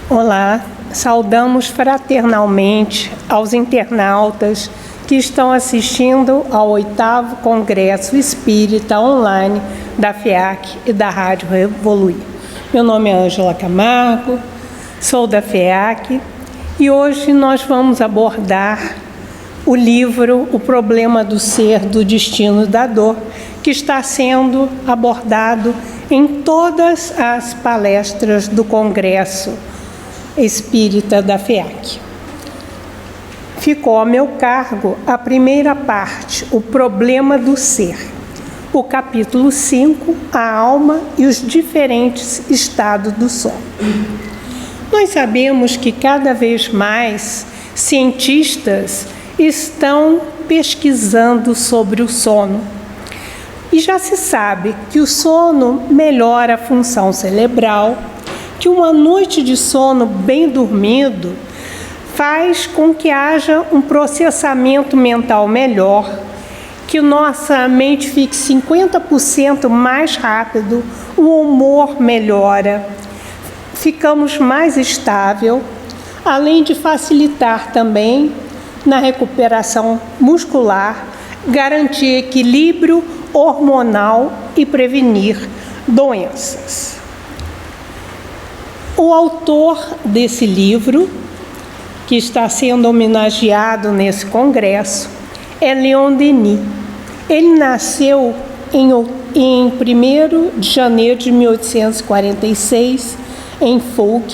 Olá, saudamos fraternalmente aos internautas que estão assistindo ao 8º Congresso Espírita Online da FEAC e da Rádio Revoluir. Meu nome é Ângela Camargo, sou da FEAC e hoje nós vamos abordar o livro O Problema do Ser, do Destino da Dor, que está sendo abordado em todas as palestras do Congresso Espírita da FEAC. Ficou a meu cargo a primeira parte, O Problema do Ser, o capítulo 5, A Alma e os diferentes estados do sono. Nós sabemos que cada vez mais cientistas estão pesquisando sobre o sono. E já se sabe que o sono melhora a função cerebral, que uma noite de sono bem dormido faz com que haja um processamento mental melhor, que nossa mente fique 50% mais rápido, o humor melhora, ficamos mais estável, além de facilitar também na recuperação muscular, garantir equilíbrio hormonal e prevenir doenças. O autor desse livro, que está sendo homenageado nesse congresso, é Leon Denis. Ele nasceu em 1º de janeiro de 1846, em Foug,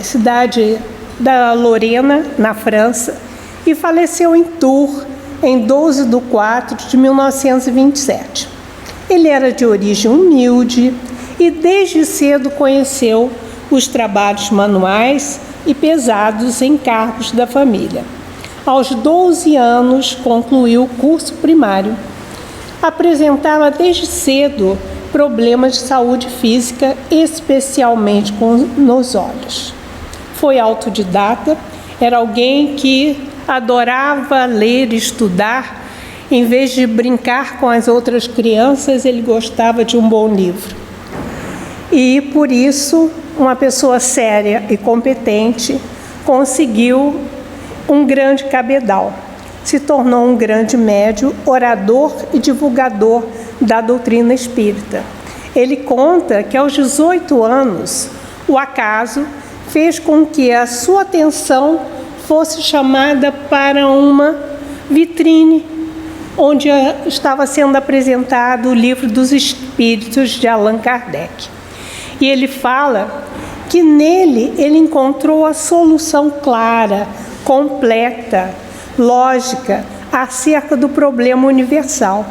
cidade da Lorena, na França, e faleceu em Tours, em 12 de 4 de 1927. Ele era de origem humilde e desde cedo conheceu os trabalhos manuais e pesados encargos da família. Aos 12 anos, concluiu o curso primário. Apresentava desde cedo problemas de saúde física, especialmente nos olhos. Foi autodidata, era alguém que adorava ler e estudar. Em vez de brincar com as outras crianças, ele gostava de um bom livro. E, por isso, uma pessoa séria e competente conseguiu um grande cabedal. Se tornou um grande médium, orador e divulgador da doutrina espírita. Ele conta que, aos 18 anos, o acaso fez com que a sua atenção fosse chamada para uma vitrine, onde estava sendo apresentado o Livro dos Espíritos de Allan Kardec. E ele fala que nele ele encontrou a solução clara, completa, lógica, acerca do problema universal.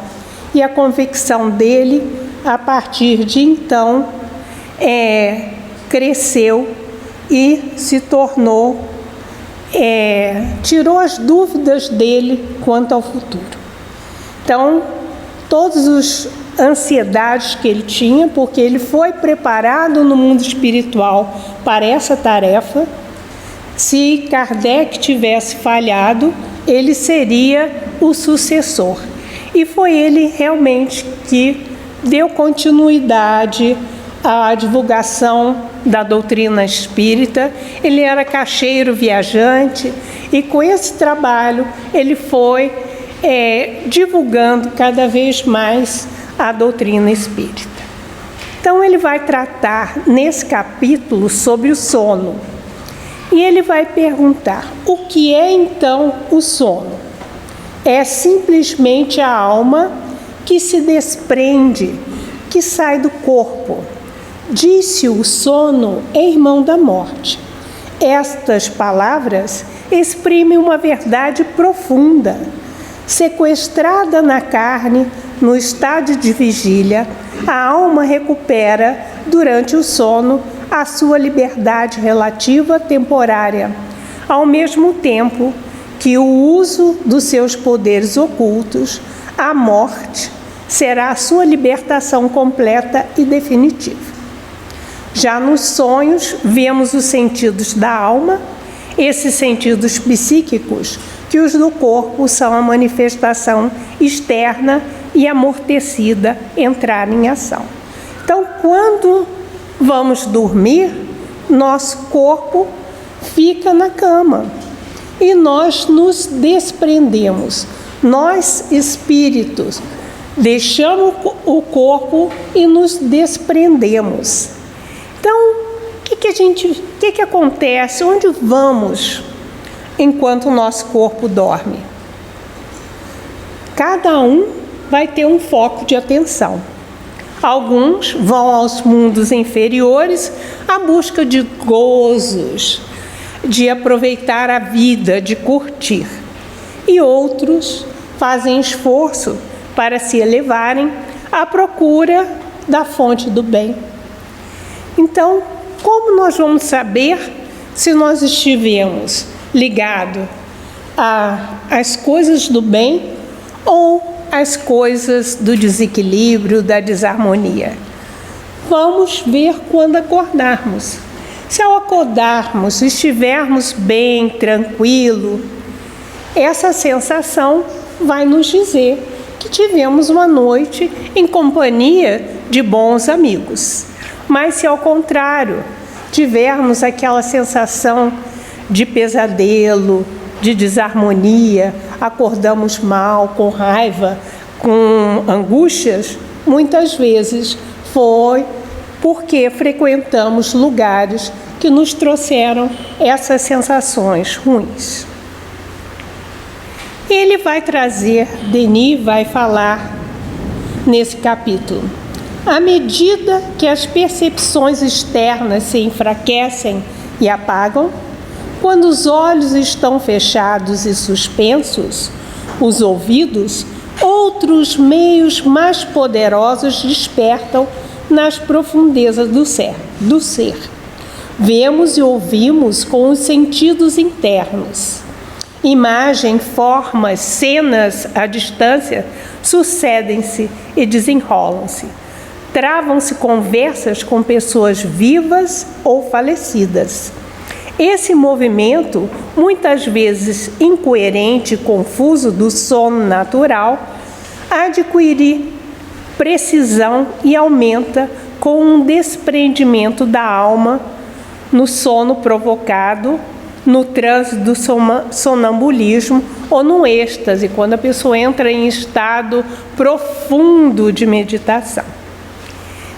E a convicção dele, a partir de então, cresceu e se tornou, tirou as dúvidas dele quanto ao futuro. Então, todas as ansiedades que ele tinha, porque ele foi preparado no mundo espiritual para essa tarefa. Se Kardec tivesse falhado, ele seria o sucessor. E foi ele realmente que deu continuidade à divulgação da doutrina espírita. Ele era caixeiro viajante e com esse trabalho ele foi divulgando cada vez mais a doutrina espírita. Então ele vai tratar nesse capítulo sobre o sono. E ele vai perguntar: o que é então o sono? É simplesmente a alma que se desprende, que sai do corpo. Disse: o sono é irmão da morte. Estas palavras exprimem uma verdade profunda. Sequestrada na carne, no estado de vigília, a alma recupera, durante o sono, a sua liberdade relativa temporária, ao mesmo tempo que o uso dos seus poderes ocultos, a morte, será a sua libertação completa e definitiva. Já nos sonhos, vemos os sentidos da alma Esses sentidos psíquicos, que os do corpo são a manifestação externa e amortecida, entrar em ação. Então, quando vamos dormir, nosso corpo fica na cama e nós nos desprendemos. Nós, espíritos, deixamos o corpo e nos desprendemos. Então, o que acontece? Onde vamos enquanto o nosso corpo dorme? Cada um vai ter um foco de atenção. Alguns vão aos mundos inferiores à busca de gozos, de aproveitar a vida, de curtir. E outros fazem esforço para se elevarem à procura da fonte do bem. Então, como nós vamos saber se nós estivemos ligados às coisas do bem ou às coisas do desequilíbrio, da desarmonia? Vamos ver quando acordarmos. Se ao acordarmos estivermos bem, tranquilo, essa sensação vai nos dizer que tivemos uma noite em companhia de bons amigos. Mas se ao contrário, tivermos aquela sensação de pesadelo, de desarmonia, acordamos mal, com raiva, com angústias, muitas vezes foi porque frequentamos lugares que nos trouxeram essas sensações ruins. Ele vai trazer, Denis vai falar nesse capítulo. À medida que as percepções externas se enfraquecem e apagam, quando os olhos estão fechados e suspensos, os ouvidos, outros meios mais poderosos despertam nas profundezas do ser. Vemos e ouvimos com os sentidos internos. Imagem, formas, cenas à distância sucedem-se e desenrolam-se. Travam-se conversas com pessoas vivas ou falecidas. Esse movimento, muitas vezes incoerente e confuso do sono natural, adquire precisão e aumenta com um desprendimento da alma no sono provocado, no transe do sonambulismo ou no êxtase, quando a pessoa entra em estado profundo de meditação.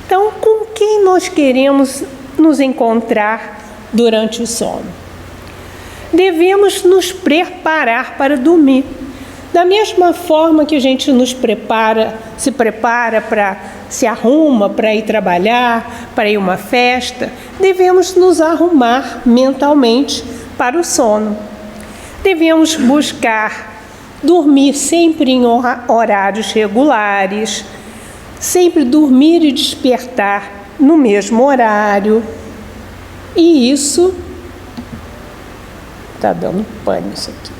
Então, com quem nós queremos nos encontrar durante o sono? Devemos nos preparar para dormir. Da mesma forma que a gente se arruma para ir trabalhar, para ir a uma festa, devemos nos arrumar mentalmente para o sono. Devemos buscar dormir sempre em horários regulares, sempre dormir e despertar no mesmo horário. E isso está dando pane isso aqui.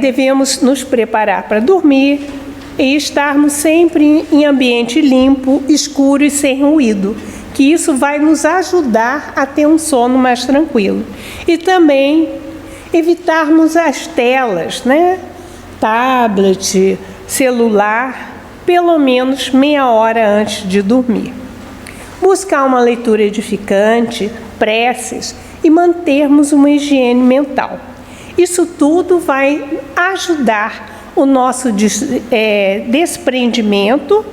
Devemos nos preparar para dormir e estarmos sempre em ambiente limpo, escuro e sem ruído, que isso vai nos ajudar a ter um sono mais tranquilo. E também evitarmos as telas, tablet, celular, pelo menos meia hora antes de dormir. Buscar uma leitura edificante, preces e mantermos uma higiene mental. Isso tudo vai ajudar o nosso desprendimento,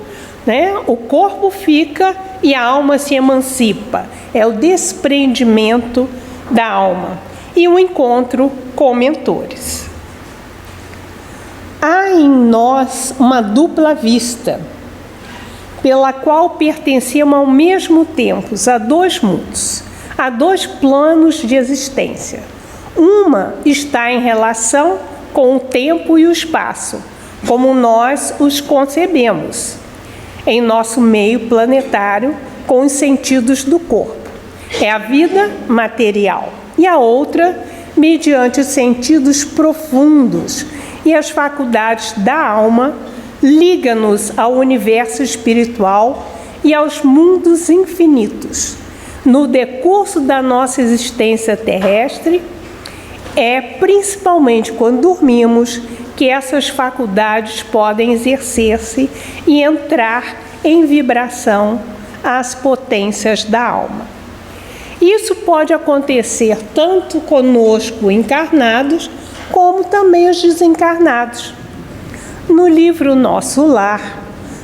O corpo fica e a alma se emancipa. É o desprendimento da alma. E o encontro com mentores. Há em nós uma dupla vista, pela qual pertencemos ao mesmo tempo a dois mundos, a dois planos de existência. Uma está em relação com o tempo e o espaço, como nós os concebemos, em nosso meio planetário, com os sentidos do corpo. É a vida material. E a outra, mediante os sentidos profundos e as faculdades da alma, liga-nos ao universo espiritual e aos mundos infinitos. No decurso da nossa existência terrestre, é principalmente quando dormimos que essas faculdades podem exercer-se e entrar em vibração às potências da alma. Isso pode acontecer tanto conosco encarnados, como também os desencarnados. No livro Nosso Lar,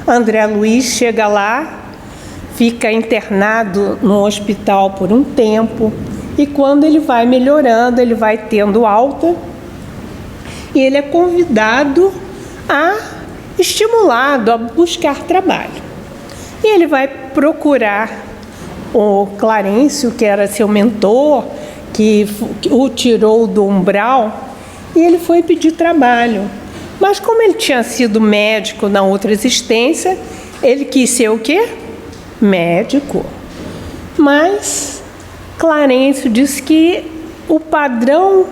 André Luiz chega lá, fica internado no hospital por um tempo, e quando ele vai melhorando, ele vai tendo alta, e ele é convidado estimulado a buscar trabalho. E ele vai procurar o Clarencio, que era seu mentor, que o tirou do umbral, e ele foi pedir trabalho. Mas como ele tinha sido médico na outra existência, ele quis ser o quê? Médico. Mas Clarencio disse que o padrão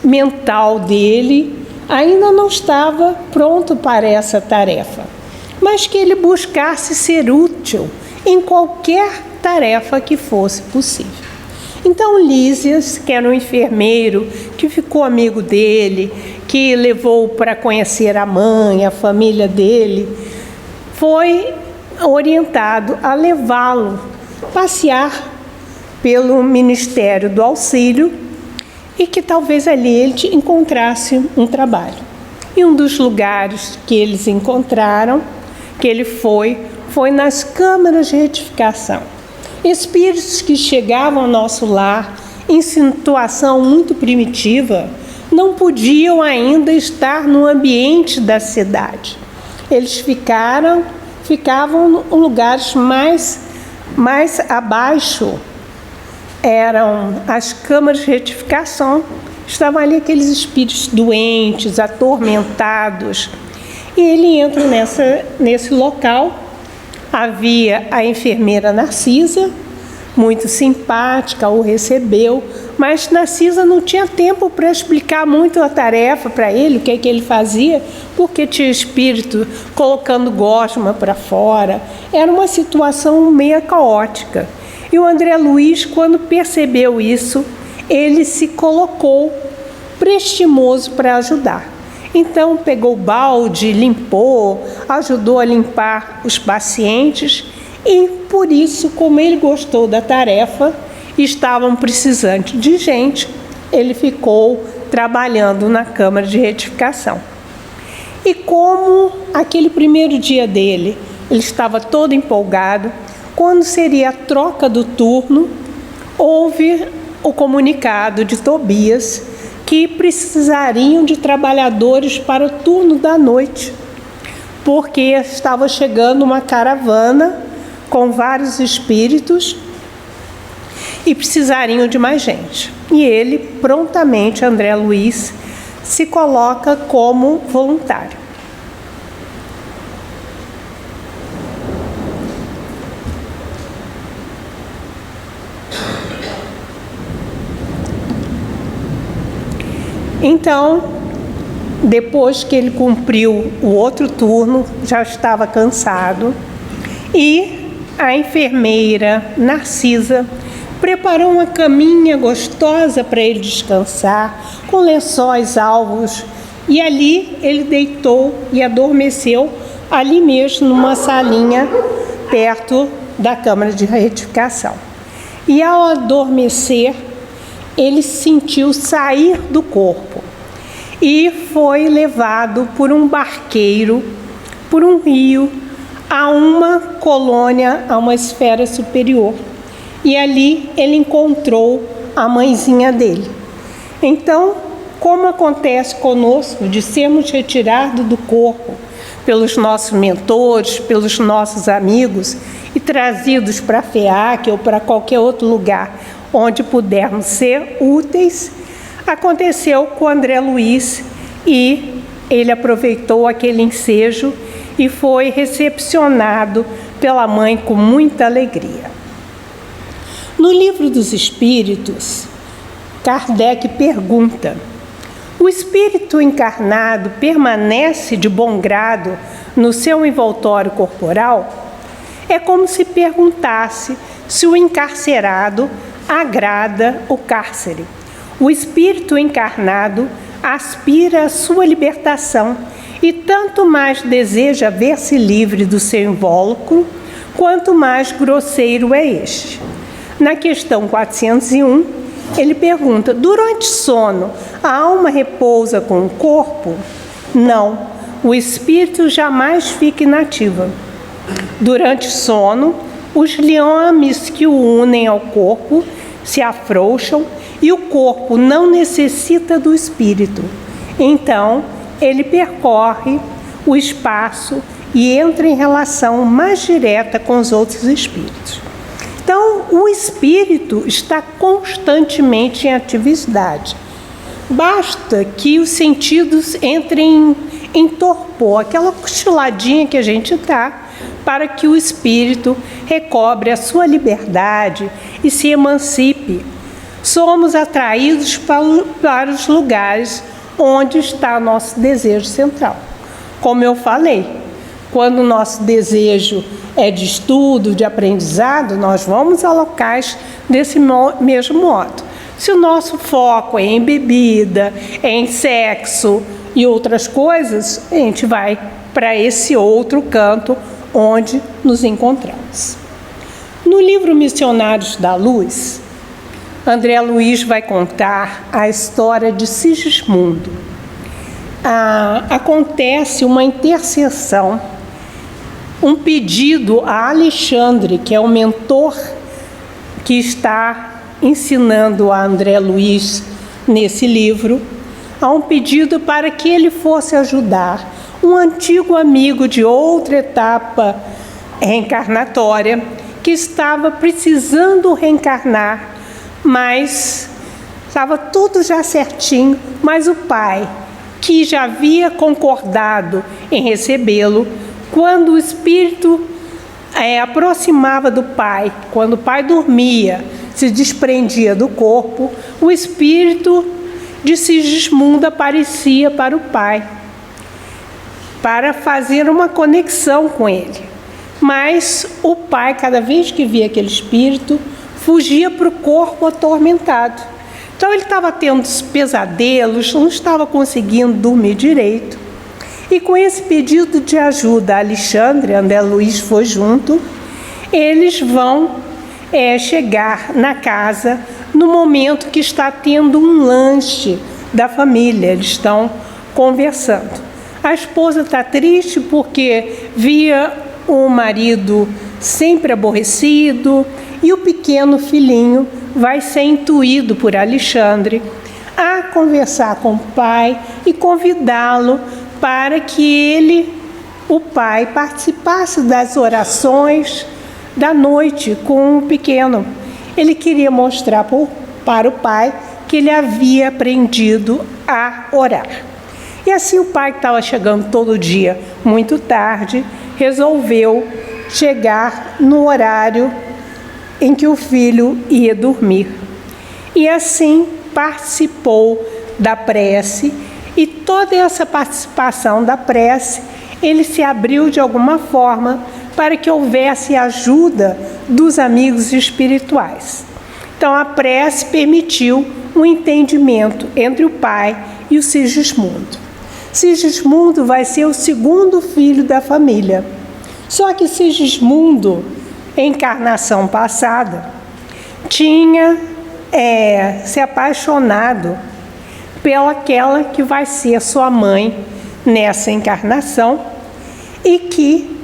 mental dele ainda não estava pronto para essa tarefa, mas que ele buscasse ser útil em qualquer tarefa que fosse possível. Então Lísias, que era um enfermeiro, que ficou amigo dele, que levou para conhecer a mãe, a família dele, foi orientado a levá-lo passear pelo Ministério do Auxílio e que talvez ali ele encontrasse um trabalho. E um dos lugares que eles encontraram, que ele foi nas câmaras de retificação. Espíritos que chegavam ao nosso lar em situação muito primitiva não podiam ainda estar no ambiente da cidade. Eles ficavam em lugares mais abaixo. Eram as câmaras de retificação. Estavam ali aqueles espíritos doentes, atormentados. E ele entra nesse local. Havia a enfermeira Narcisa, muito simpática, o recebeu, mas Narcisa não tinha tempo para explicar muito a tarefa para ele, o que é que ele fazia, porque tinha espírito colocando gosma para fora. Era uma situação meio caótica. E o André Luiz, quando percebeu isso, ele se colocou prestimoso para ajudar. Então pegou o balde, limpou, ajudou a limpar os pacientes e, por isso, como ele gostou da tarefa, estavam precisando de gente, ele ficou trabalhando na Câmara de Retificação. E como aquele primeiro dia dele, ele estava todo empolgado, quando seria a troca do turno, houve o comunicado de Tobias que precisariam de trabalhadores para o turno da noite, porque estava chegando uma caravana com vários espíritos e precisariam de mais gente. E ele, prontamente, André Luiz, se coloca como voluntário. Então, depois que ele cumpriu o outro turno, já estava cansado, e a enfermeira Narcisa preparou uma caminha gostosa para ele descansar, com lençóis alvos, e ali ele deitou e adormeceu ali mesmo, numa salinha perto da Câmara de Retificação. E ao adormecer, ele sentiu sair do corpo e foi levado por um barqueiro, por um rio, a uma colônia, a uma esfera superior. E ali ele encontrou a mãezinha dele. Então, como acontece conosco de sermos retirados do corpo pelos nossos mentores, pelos nossos amigos e trazidos para a FEAC ou para qualquer outro lugar onde pudermos ser úteis, aconteceu com André Luiz e ele aproveitou aquele ensejo e foi recepcionado pela mãe com muita alegria. No Livro dos Espíritos, Kardec pergunta: o espírito encarnado permanece de bom grado no seu envoltório corporal? É como se perguntasse se o encarcerado agrada o cárcere. O espírito encarnado aspira à sua libertação e tanto mais deseja ver-se livre do seu invólucro, quanto mais grosseiro é este. Na questão 401, ele pergunta: durante sono, a alma repousa com o corpo? Não, o espírito jamais fica inativa. Durante sono, os liames que o unem ao corpo se afrouxam e o corpo não necessita do espírito. Então, ele percorre o espaço e entra em relação mais direta com os outros espíritos. Então, o espírito está constantemente em atividade. Basta que os sentidos entrem em torpor, aquela cochiladinha que a gente dá, para que o espírito recobre a sua liberdade e se emancipe. Somos atraídos para os lugares onde está nosso desejo central. Como eu falei, quando o nosso desejo é de estudo, de aprendizado, nós vamos a locais desse mesmo modo. Se o nosso foco é em bebida, em sexo e outras coisas, a gente vai para esse outro canto onde nos encontramos. No livro Missionários da Luz, André Luiz vai contar a história de Sigismundo. Acontece uma intercessão, um pedido a Alexandre, que é o mentor que está ensinando a André Luiz nesse livro, há um pedido para que ele fosse ajudar um antigo amigo de outra etapa reencarnatória que estava precisando reencarnar, mas estava tudo já certinho, mas o pai, que já havia concordado em recebê-lo, quando o espírito aproximava do pai, quando o pai dormia, se desprendia do corpo, o espírito de Sigismundo aparecia para o pai, para fazer uma conexão com ele. Mas o pai, cada vez que via aquele espírito, fugia para o corpo atormentado. Então ele estava tendo pesadelos, não estava conseguindo dormir direito. E com esse pedido de ajuda a Alexandre, André Luiz foi junto, eles vão chegar na casa no momento que está tendo um lanche da família. Eles estão conversando. A esposa está triste porque via o marido sempre aborrecido e o pequeno filhinho vai ser intuído por Alexandre a conversar com o pai e convidá-lo para que o pai, participasse das orações da noite com o pequeno. Ele queria mostrar para o pai que ele havia aprendido a orar. E assim o pai, que estava chegando todo dia muito tarde, resolveu chegar no horário em que o filho ia dormir. E assim participou da prece, e toda essa participação da prece, ele se abriu de alguma forma para que houvesse ajuda dos amigos espirituais. Então a prece permitiu um entendimento entre o pai e o Sigismundo. Sigismundo vai ser o segundo filho da família. Só que Sigismundo, em encarnação passada, tinha se apaixonado pelaquela que vai ser sua mãe nessa encarnação e que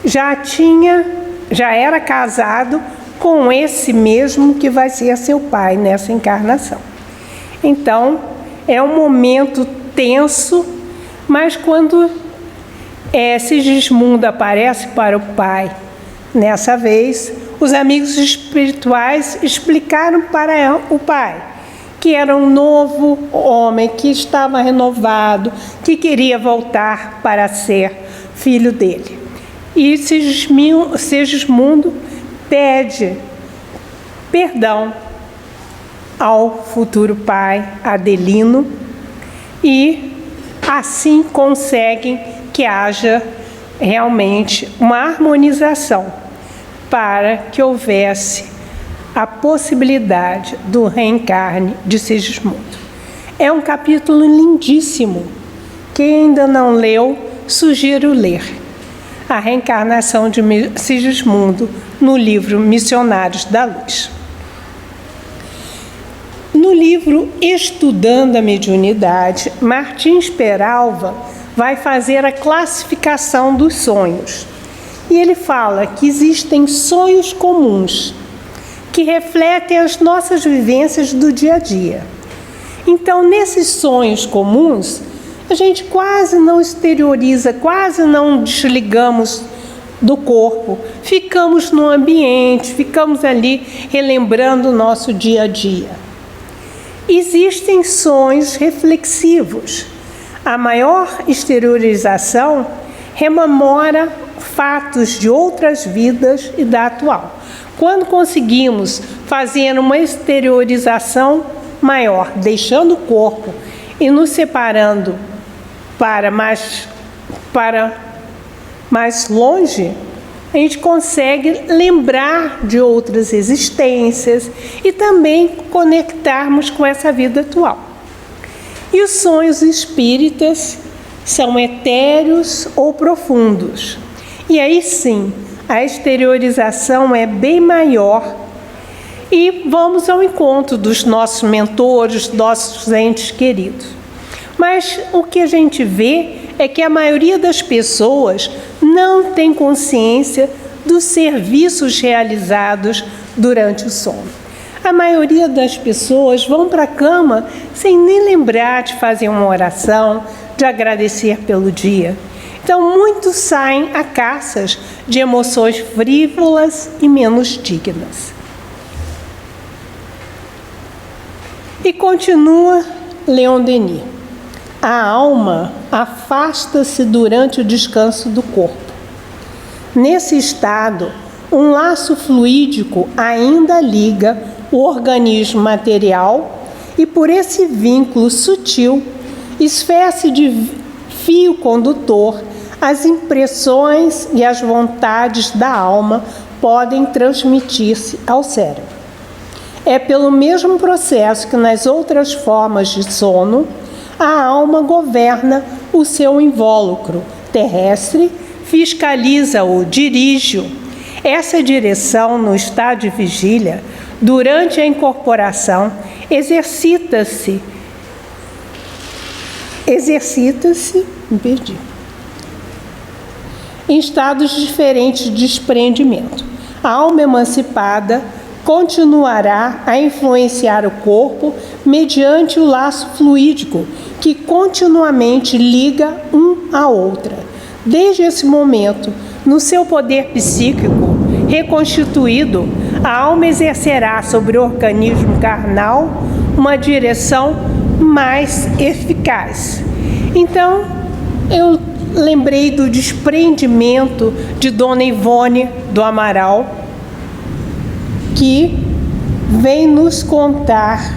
já era casado com esse mesmo que vai ser seu pai nessa encarnação. Então, é um momento tenso, mas quando Sigismundo aparece para o pai nessa vez, os amigos espirituais explicaram para o pai que era um novo homem, que estava renovado, que queria voltar para ser filho dele. E Sigismundo pede perdão ao futuro pai Adelino e assim conseguem que haja realmente uma harmonização. para que houvesse a possibilidade do reencarne de Sigismundo. É um capítulo lindíssimo. Quem ainda não leu, sugiro ler. A reencarnação de Sigismundo no livro Missionários da Luz. No livro Estudando a Mediunidade, Martins Peralva vai fazer a classificação dos sonhos. E ele fala que existem sonhos comuns, que refletem as nossas vivências do dia a dia. Então, nesses sonhos comuns, a gente quase não exterioriza, quase não desligamos do corpo, ficamos no ambiente, ficamos ali relembrando o nosso dia a dia. Existem sonhos reflexivos. A maior exteriorização rememora fatos de outras vidas e da atual. Quando conseguimos fazer uma exteriorização maior, deixando o corpo e nos separando para mais longe, a gente consegue lembrar de outras existências e também conectarmos com essa vida atual. E os sonhos espíritas são etéreos ou profundos. E aí sim, a exteriorização é bem maior e vamos ao encontro dos nossos mentores, nossos entes queridos. Mas o que a gente vê é que a maioria das pessoas não tem consciência dos serviços realizados durante o sono. A maioria das pessoas vão para a cama sem nem lembrar de fazer uma oração, de agradecer pelo dia. Então, muitos saem a caças de emoções frívolas e menos dignas. E continua Leon Denis. A alma afasta-se durante o descanso do corpo. Nesse estado, um laço fluídico ainda liga o organismo material e, por esse vínculo sutil, espécie de fio condutor, as impressões e as vontades da alma podem transmitir-se ao cérebro. É pelo mesmo processo que nas outras formas de sono, a alma governa o seu invólucro terrestre, fiscaliza-o, dirige-o. Essa direção no estado de vigília, durante a incorporação, exercita-se em estados diferentes de desprendimento. A alma emancipada continuará a influenciar o corpo mediante o laço fluídico que continuamente liga um à outra. Desde esse momento, no seu poder psíquico reconstituído, a alma exercerá sobre o organismo carnal uma direção mais eficaz. Então, eu lembrei do desprendimento de Dona Ivone do Amaral, que vem nos contar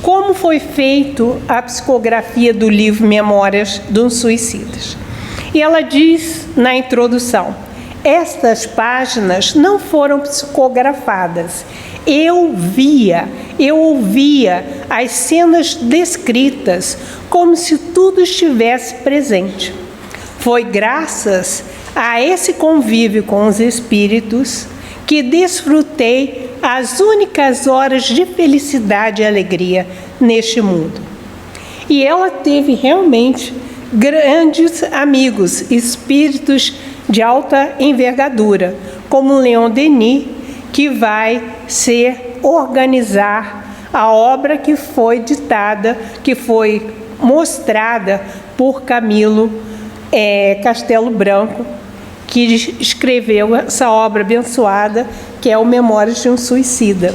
como foi feito a psicografia do livro Memórias de um Suicida. E ela diz na introdução: estas páginas não foram psicografadas. Eu ouvia as cenas descritas como se tudo estivesse presente. Foi graças a esse convívio com os espíritos que desfrutei as únicas horas de felicidade e alegria neste mundo. E ela teve realmente grandes amigos, espíritos de alta envergadura, como Leon Denis, que vai organizar a obra que foi ditada, que foi mostrada por Camilo Castelo Branco, que escreveu essa obra abençoada, que é o Memórias de um Suicida.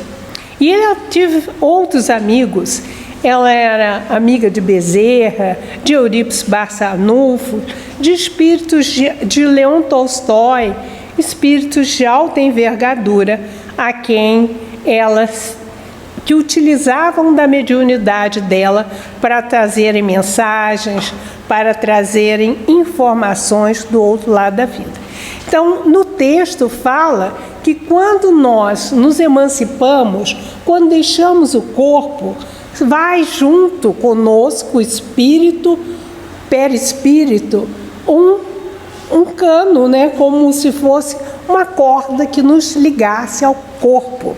E ela teve outros amigos. Ela era amiga de Bezerra, de Eurípides Barçanufo, de espíritos de Leon Tolstói, espíritos de alta envergadura, a quem que utilizavam da mediunidade dela para trazerem mensagens, para trazerem informações do outro lado da vida. Então, no texto fala que quando nós nos emancipamos, quando deixamos o corpo, vai junto conosco o espírito, perispírito, um cano, né? Como se fosse uma corda que nos ligasse ao corpo.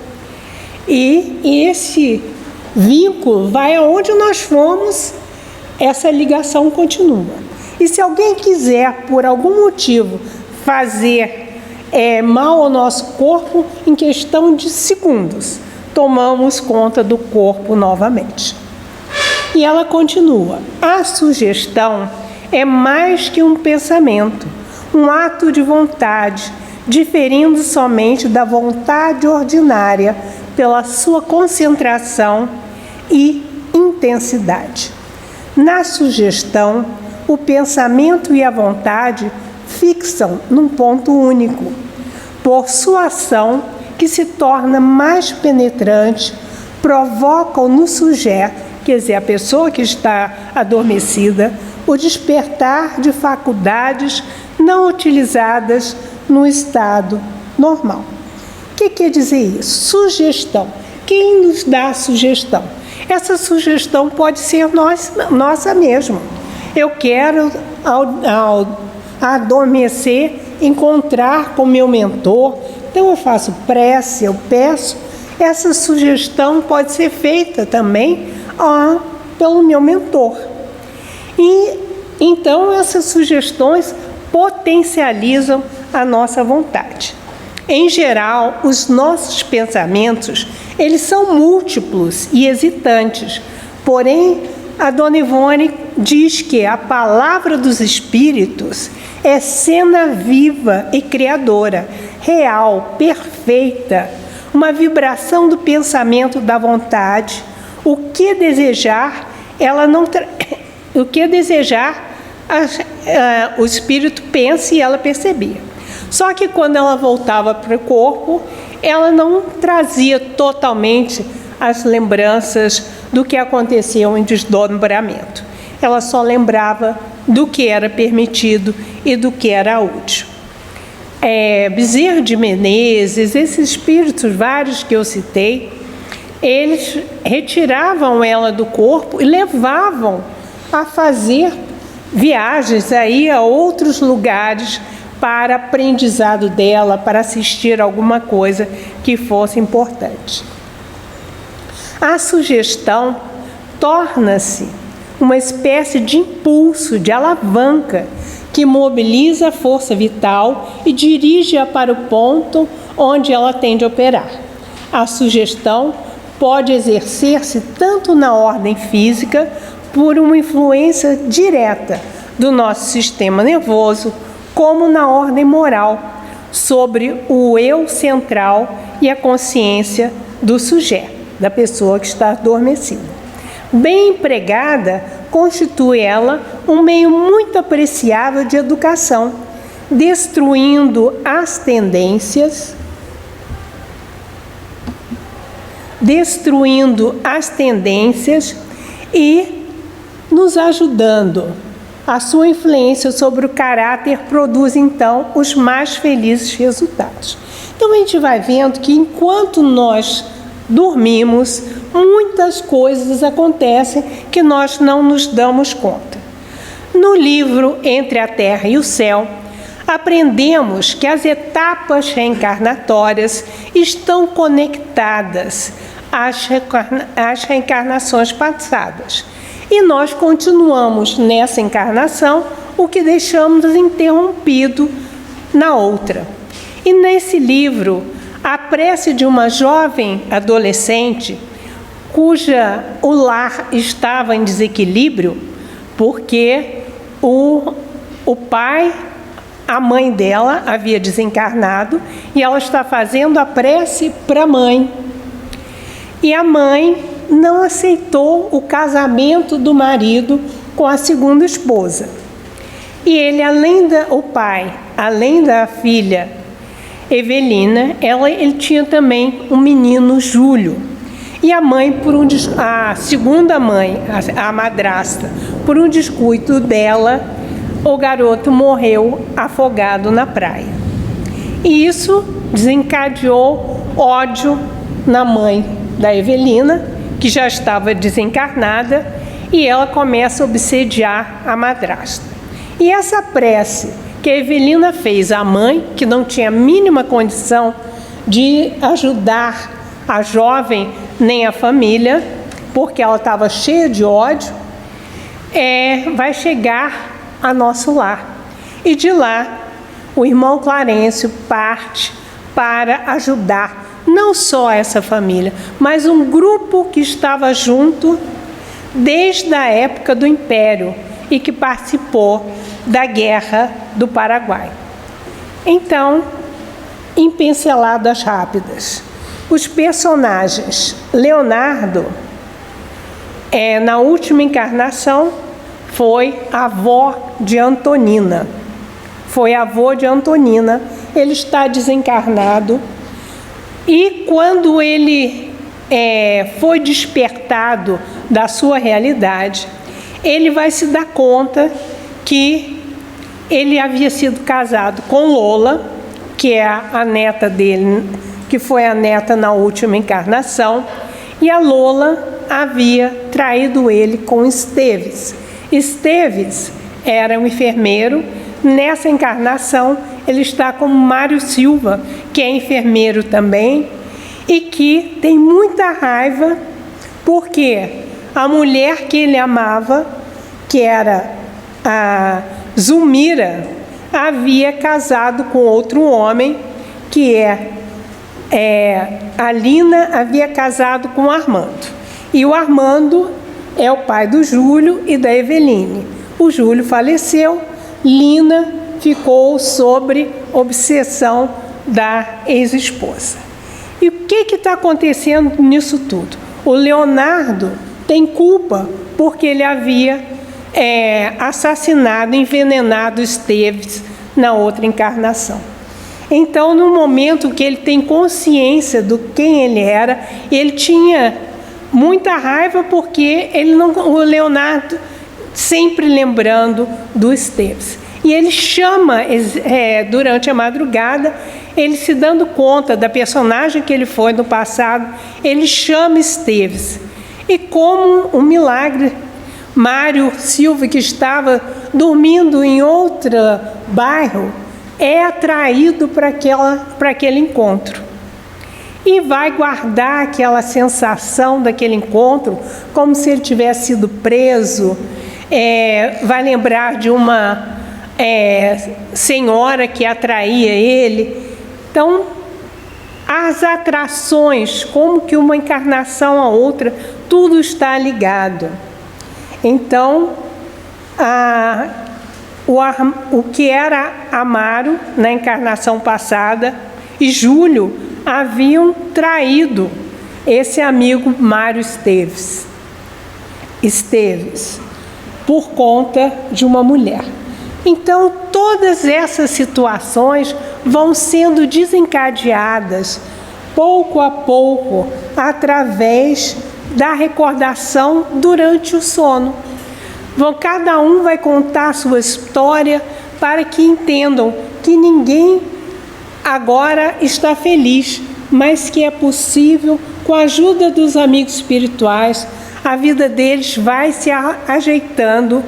E esse vínculo vai aonde nós fomos, essa ligação continua. E se alguém quiser, por algum motivo, fazer mal ao nosso corpo, em questão de segundos, tomamos conta do corpo novamente. E ela continua: a sugestão é mais que um pensamento, um ato de vontade, diferindo somente da vontade ordinária pela sua concentração e intensidade. Na sugestão, o pensamento e a vontade fixam num ponto único. Por sua ação, que se torna mais penetrante, provocam no sujeito, quer dizer, a pessoa que está adormecida, o despertar de faculdades não utilizadas no estado normal. O que quer dizer isso? Sugestão. Quem nos dá a sugestão? Essa sugestão pode ser nossa mesma. Eu quero, ao adormecer, encontrar com meu mentor, então eu faço prece, eu peço. Essa sugestão pode ser feita também pelo meu mentor. E então essas sugestões potencializam a nossa vontade. Em geral, os nossos pensamentos, eles são múltiplos e hesitantes. Porém, a Dona Ivone diz que a palavra dos espíritos é cena viva e criadora, real, perfeita, uma vibração do pensamento da vontade. O que desejar, o que desejar, o espírito pensa e ela percebia. Só que quando ela voltava para o corpo, ela não trazia totalmente as lembranças do que aconteceu em desdobramento. Ela só lembrava do que era permitido e do que era útil. Bezerra de Menezes, esses espíritos vários que eu citei, eles retiravam ela do corpo e levavam a fazer viagens aí a outros lugares para aprendizado dela, para assistir alguma coisa que fosse importante. A sugestão torna-se uma espécie de impulso, de alavanca, que mobiliza a força vital e dirige-a para o ponto onde ela tem de operar. A sugestão pode exercer-se tanto na ordem física, por uma influência direta do nosso sistema nervoso, como na ordem moral, sobre o eu central e a consciência do sujeito, da pessoa que está adormecida. Bem empregada, constitui ela um meio muito apreciável de educação, destruindo as tendências e nos ajudando. A sua influência sobre o caráter produz, então, os mais felizes resultados. Então, a gente vai vendo que, enquanto nós dormimos, muitas coisas acontecem que nós não nos damos conta. No livro Entre a Terra e o Céu, aprendemos que as etapas reencarnatórias estão conectadas às reencarnações passadas. E nós continuamos nessa encarnação o que deixamos interrompido na outra. E nesse livro, a prece de uma jovem adolescente, o lar estava em desequilíbrio, porque o pai, a mãe dela, havia desencarnado, e ela está fazendo a prece para a mãe. E a mãe não aceitou o casamento do marido com a segunda esposa. E ele, o pai, além da filha Evelina, ele tinha também um menino, Júlio. E a mãe, a segunda mãe, a madrasta, por um descuido dela, o garoto morreu afogado na praia. E isso desencadeou ódio na mãe da Evelina, que já estava desencarnada, e ela começa a obsediar a madrasta. E essa prece que a Evelina fez à mãe, que não tinha a mínima condição de ajudar a jovem nem a família, porque ela estava cheia de ódio, vai chegar a nosso lar. E de lá, o irmão Clarencio parte para ajudar não só essa família, mas um grupo que estava junto desde a época do Império e que participou da Guerra do Paraguai. Então, em pinceladas rápidas, os personagens. Leonardo, na última encarnação, foi avó de Antonina. Foi avô de Antonina. Ele está desencarnado. E quando ele foi despertado da sua realidade, ele vai se dar conta que ele havia sido casado com Lola, que é a neta dele, que foi a neta na última encarnação, e a Lola havia traído ele com Esteves. Esteves era um enfermeiro. Nessa encarnação, ele está com Mário Silva, que é enfermeiro também, e que tem muita raiva porque a mulher que ele amava, que era a Zulmira, havia casado com outro homem, que a Lina havia casado com o Armando. E o Armando é o pai do Júlio e da Eveline. O Júlio faleceu, Lina ficou sob obsessão da ex-esposa. E o que está acontecendo nisso tudo? O Leonardo tem culpa porque ele havia assassinado, envenenado Esteves na outra encarnação. Então, no momento que ele tem consciência do quem ele era, ele tinha muita raiva porque o Leonardo sempre lembrando do Esteves. E ele chama, durante a madrugada, ele se dando conta da personagem que ele foi no passado, ele chama Esteves. E como um milagre, Mário Silva, que estava dormindo em outro bairro, é atraído para aquele encontro. E vai guardar aquela sensação daquele encontro como se ele tivesse sido preso. Vai lembrar de uma senhora que atraía ele. Então, as atrações, como que uma encarnação a outra, tudo está ligado. Então, o que era Amaro na encarnação passada e Júlio haviam traído esse amigo Mário Esteves por conta de uma mulher. Então, todas essas situações vão sendo desencadeadas pouco a pouco através da recordação durante o sono. Cada um vai contar a sua história para que entendam que ninguém agora está feliz, mas que é possível, com a ajuda dos amigos espirituais, a vida deles vai se ajeitando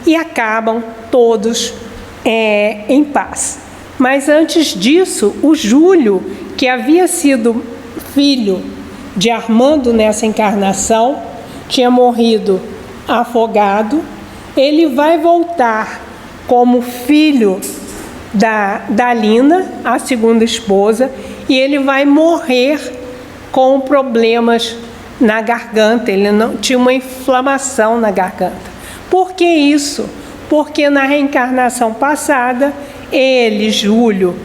e acabam todos em paz. Mas antes disso, o Júlio, que havia sido filho de Armando nessa encarnação, tinha morrido afogado, ele vai voltar como filho da Lina, a segunda esposa, e ele vai morrer com problemas na garganta. Ele não tinha uma inflamação na garganta. Por que isso? Porque na reencarnação passada, ele, Júlio,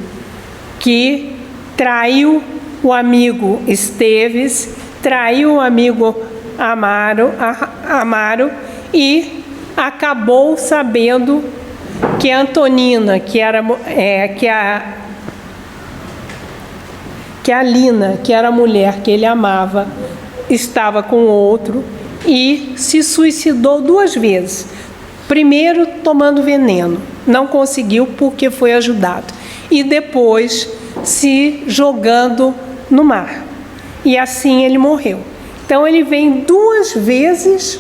que traiu o amigo Esteves, traiu o amigo Amaro e acabou sabendo que a Antonina, que a Lina, que era a mulher que ele amava, estava com outro e se suicidou 2 vezes. Primeiro tomando veneno, não conseguiu porque foi ajudado. E depois se jogando no mar. E assim ele morreu. Então ele vem 2 vezes,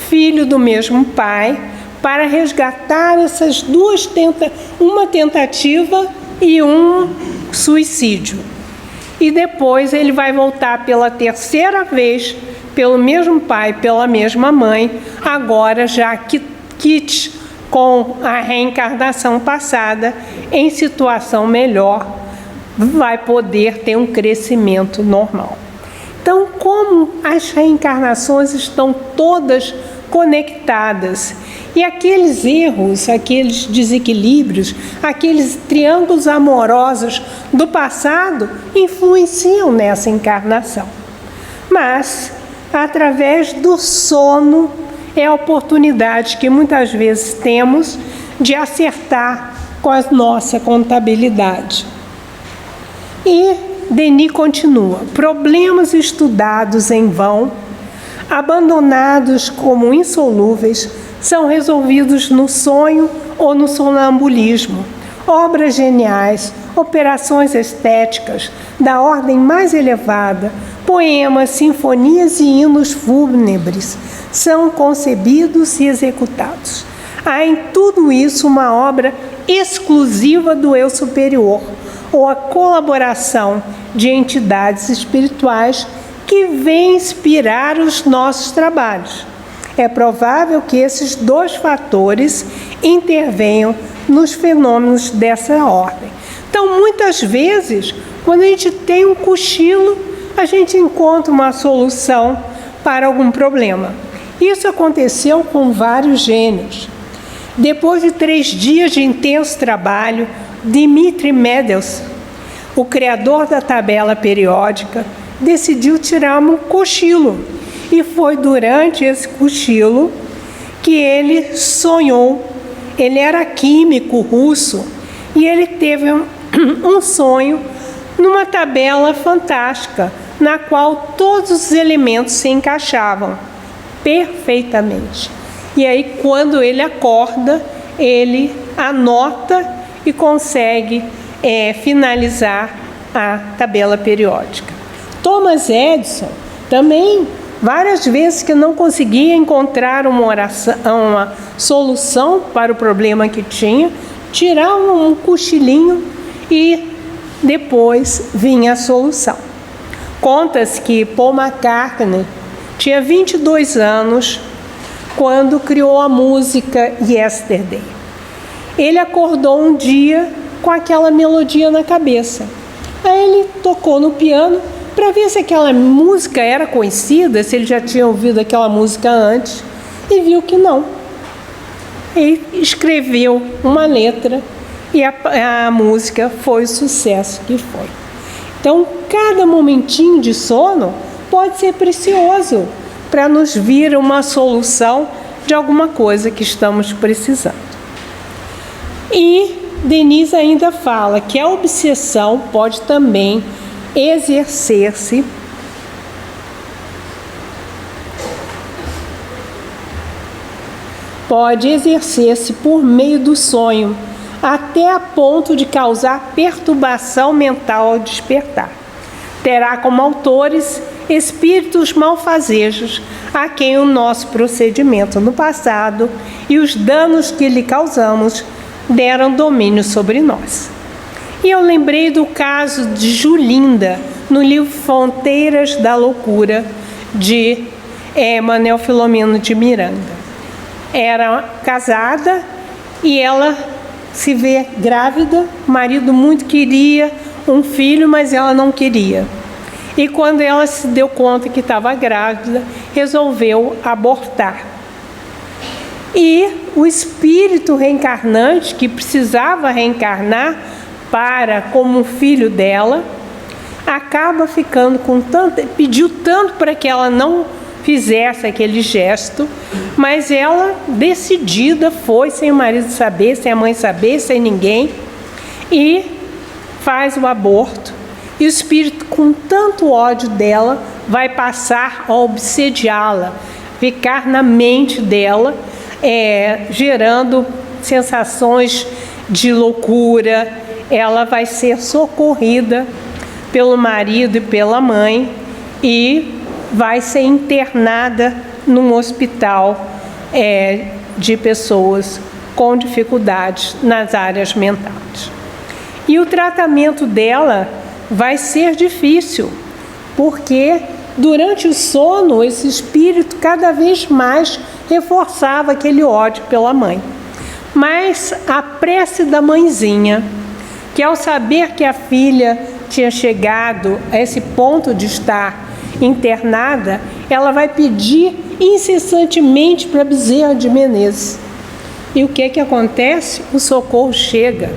filho do mesmo pai, para resgatar essas uma tentativa e um suicídio. E depois ele vai voltar pela 3ª vez, pelo mesmo pai, pela mesma mãe, agora já quites com a reencarnação passada, em situação melhor, vai poder ter um crescimento normal. Então, como as reencarnações estão todas conectadas, e aqueles erros, aqueles desequilíbrios, aqueles triângulos amorosos do passado influenciam nessa encarnação. Mas, através do sono, é a oportunidade que muitas vezes temos de acertar com a nossa contabilidade. E Denis continua: problemas estudados em vão, abandonados como insolúveis, são resolvidos no sonho ou no sonambulismo. Obras geniais, operações estéticas da ordem mais elevada, poemas, sinfonias e hinos fúnebres são concebidos e executados. Há em tudo isso uma obra exclusiva do eu superior, ou a colaboração de entidades espirituais que vêm inspirar os nossos trabalhos. É provável que esses 2 fatores intervenham nos fenômenos dessa ordem. Então, muitas vezes, quando a gente tem um cochilo, a gente encontra uma solução para algum problema. Isso aconteceu com vários gênios. Depois de 3 dias de intenso trabalho, Dmitri Mendelssohn, o criador da tabela periódica, decidiu tirar um cochilo. E foi durante esse cochilo que ele sonhou. Ele era químico russo e ele teve um sonho numa tabela fantástica, na qual todos os elementos se encaixavam perfeitamente. E aí, quando ele acorda, ele anota e consegue finalizar a tabela periódica. Thomas Edison também, várias vezes que não conseguia encontrar uma solução para o problema que tinha, tirava um cochilinho e depois vinha a solução. Conta-se que Paul McCartney tinha 22 anos quando criou a música Yesterday. Ele acordou um dia com aquela melodia na cabeça. Aí ele tocou no piano para ver se aquela música era conhecida, se ele já tinha ouvido aquela música antes, e viu que não. E escreveu uma letra e a música foi o sucesso que foi. Então, cada momentinho de sono pode ser precioso para nos vir uma solução de alguma coisa que estamos precisando. E Denis ainda fala que a obsessão pode também exercer-se por meio do sonho, até a ponto de causar perturbação mental ao despertar. Terá como autores espíritos malfazejos, a quem o nosso procedimento no passado e os danos que lhe causamos deram domínio sobre nós. E eu lembrei do caso de Julinda, no livro Fronteiras da Loucura, de Manuel Filomeno de Miranda. Era casada e ela se vê grávida, o marido muito queria um filho, mas ela não queria. E quando ela se deu conta que estava grávida, resolveu abortar. E o espírito reencarnante, que precisava reencarnar como filho dela, acaba ficando com tanto, pediu tanto para que ela não fizesse aquele gesto, mas ela, decidida, foi sem o marido saber, sem a mãe saber, sem ninguém, e faz o aborto. E o espírito, com tanto ódio dela, vai passar a obsediá-la, ficar na mente dela, gerando sensações de loucura, ela vai ser socorrida pelo marido e pela mãe e vai ser internada num hospital de pessoas com dificuldades nas áreas mentais. E o tratamento dela vai ser difícil, porque durante o sono esse espírito cada vez mais reforçava aquele ódio pela mãe. Mas a prece da mãezinha, que ao saber que a filha tinha chegado a esse ponto de estar internada, ela vai pedir incessantemente para Bezerra de Menezes. E o que acontece? O socorro chega.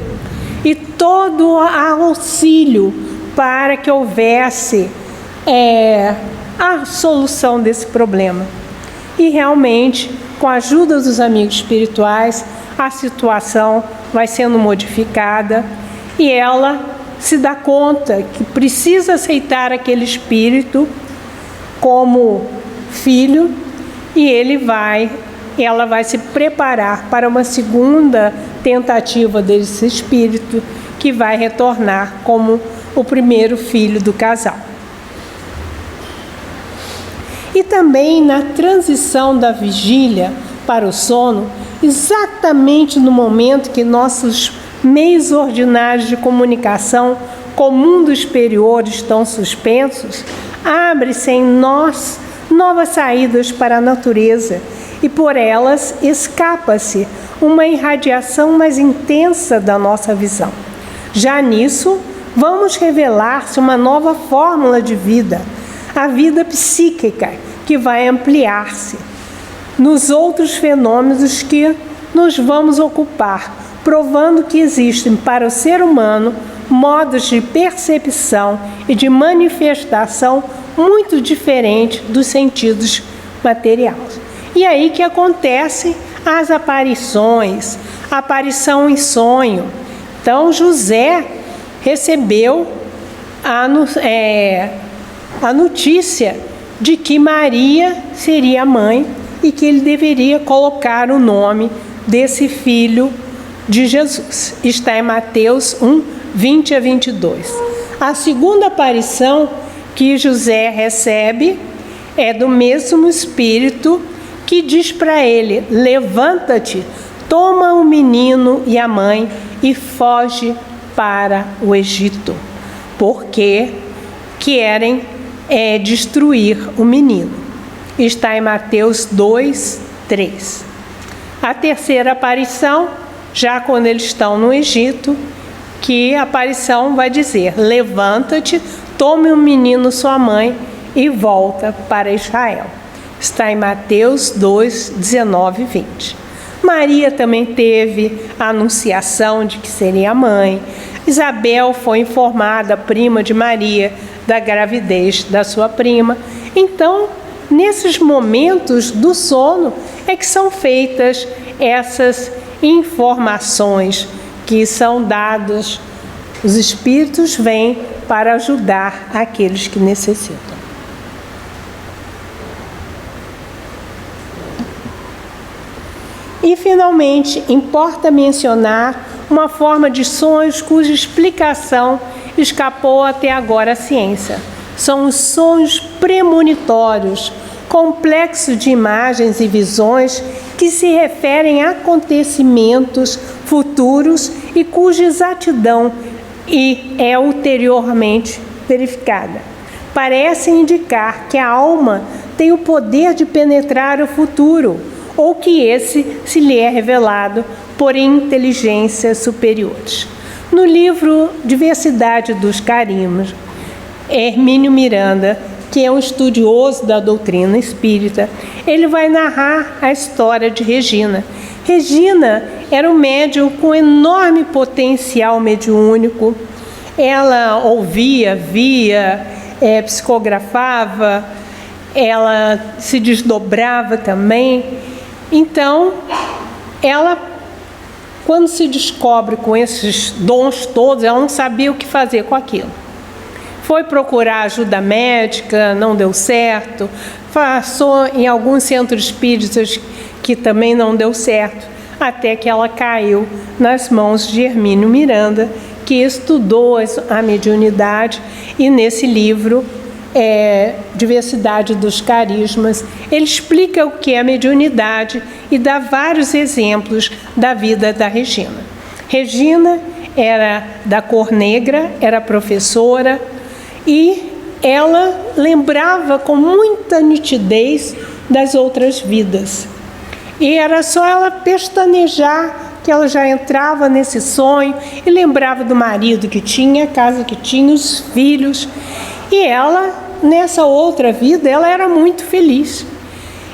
E todo auxílio para que houvesse a solução desse problema. E realmente, com a ajuda dos amigos espirituais, a situação vai sendo modificada e ela se dá conta que precisa aceitar aquele espírito como filho e ela vai se preparar para uma segunda tentativa desse espírito que vai retornar como o primeiro filho do casal. E também na transição da vigília para o sono, exatamente no momento que nossos meios ordinários de comunicação com o mundo exterior estão suspensos, abre-se em nós novas saídas para a natureza e por elas escapa-se uma irradiação mais intensa da nossa visão. Já nisso, vamos revelar-se uma nova fórmula de vida, a vida psíquica, que vai ampliar-se nos outros fenômenos que nos vamos ocupar, provando que existem para o ser humano modos de percepção e de manifestação muito diferentes dos sentidos materiais. E aí que acontecem as aparições, aparição em sonho. Então José recebeu a notícia de que Maria seria a mãe e que ele deveria colocar o nome desse filho de Jesus. Está em Mateus 1, 20 a 22. A segunda aparição que José recebe é do mesmo Espírito que diz para ele: levanta-te, toma o menino e a mãe e foge para o Egito, porque querem destruir o menino. Está em Mateus 2, 3. A terceira aparição, já quando eles estão no Egito, que a aparição vai dizer: levanta-te, tome o menino sua mãe e volta para Israel. Está em Mateus 2, 19 e 20. Maria também teve a anunciação de que seria a mãe. Isabel foi informada, prima de Maria, da gravidez da sua prima. Então, nesses momentos do sono é que são feitas essas informações que são dadas. Os espíritos vêm para ajudar aqueles que necessitam. E, finalmente, importa mencionar uma forma de sonhos cuja explicação escapou até agora à ciência. São os sonhos premonitórios, complexo de imagens e visões que se referem a acontecimentos futuros e cuja exatidão é ulteriormente verificada. Parecem indicar que a alma tem o poder de penetrar o futuro, ou que esse se lhe é revelado por inteligências superiores. No livro Diversidade dos Carimbos, Hermínio Miranda, que é um estudioso da doutrina espírita, ele vai narrar a história de Regina. Regina era um médium com enorme potencial mediúnico. Ela ouvia, via, psicografava, ela se desdobrava também. Então, ela, quando se descobre com esses dons todos, ela não sabia o que fazer com aquilo. Foi procurar ajuda médica, não deu certo. Passou em alguns centros espíritas que também não deu certo, até que ela caiu nas mãos de Hermínio Miranda, que estudou a mediunidade, e nesse livro, Diversidade dos Carismas, ele explica o que é a mediunidade e dá vários exemplos da vida da Regina. Regina era da cor negra, era professora, e ela lembrava com muita nitidez das outras vidas. E era só ela pestanejar que ela já entrava nesse sonho e lembrava do marido que tinha, a casa que tinha, os filhos. E ela, nessa outra vida, ela era muito feliz.